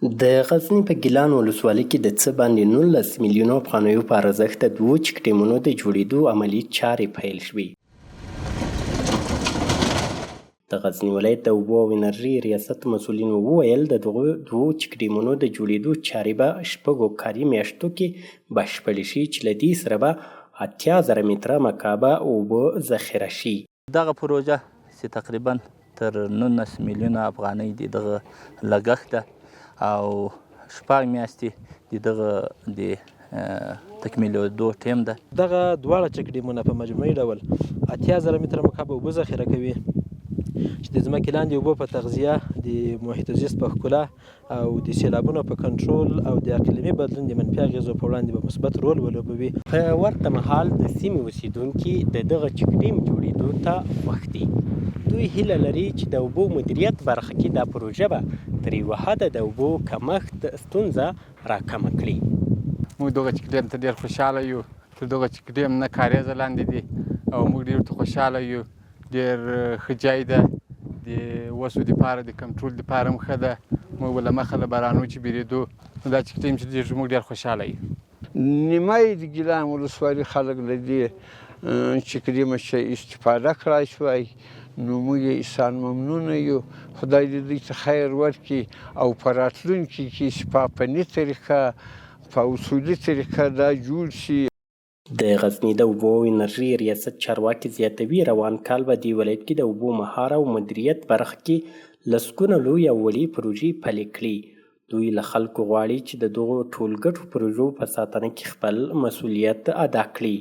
د غزني په ګیلان ولسوالۍ کې د څه باندې 19 میلیونو افغانیو په ارزښت د 2 چک ډیمونو د جوړېدو عملي چارې پیل شوې. د غزني ولایت د اوبو او انرژي ریاست مسؤلینو وویل د دغو 2 چک ډیمونو د جوړېدو چارې به 6 کاري میاشتو کې بشپړې شي چې له دې سره به 80,000 متره مکعبه اوبه ذخیره شي. دغه پروژه چې تقریبا تر 19 میلیونه افغانۍ د دغه لګښت ده او 6 میاشتې د دغه د تکمیلېدو ټیم ده. دغه دواړه چک ډیمونه په مجموعي ډول 80,000 متره مکعب اوبه ذخیره کوي چې د ځمکې لاندې اوبو په تغذیه، د محیط زیست په ښکلا او د سیلابونو په کنټرول او د اقلیمي بدلون د منفي اغېزو په وړاندې به مثبت رول ولوبوي. په ورته مهال د سیمې اوسیدونکي د دغه چک ډیم جوړېدو ته خوښ دي. دوی هیله لري چې د اوبو مدیریت برخه کې دا پروژه به تر یوه حده د اوبو کمښت ستونزه راکمه کړي. موږ دغه چک ډیم ته ډېر خوشحاله یو. تر دغه چک ډیم نه کاریزه لاندې دي او موږ ډېر ورته خوشحاله یو. ډېر ښه ځای ده، د وسو دپاره د کنټرول دپاره هم ښه ده. موږ به له مخه له بارانو چې بیرېدو نو دا چک ډیم چې موږ ډېر خوشحاله یو. نیمایي د ګیلان ولسوالي خلک له دې چک ډیمه چې استفاده کړای شوی نو موږ یې احسان ممنونه یو. خدای دې دوی ته خیر ورکړي او په راتلونکي کې شفافاني طریقه په اصولي طریقه دا جوړ شي. د غزني د اوبو او انرژي ریاست چارواکي زیاتوي روان کال به دې ولایت کې د اوبو مهار او مدیریت برخه کې لسګونه لویې او وړې پروژې پلې کړي. دوی له خلکو غواړي چې د دغو ټولګټو پروژو په ساتنه کې خپل مسؤلیت ادا کړي.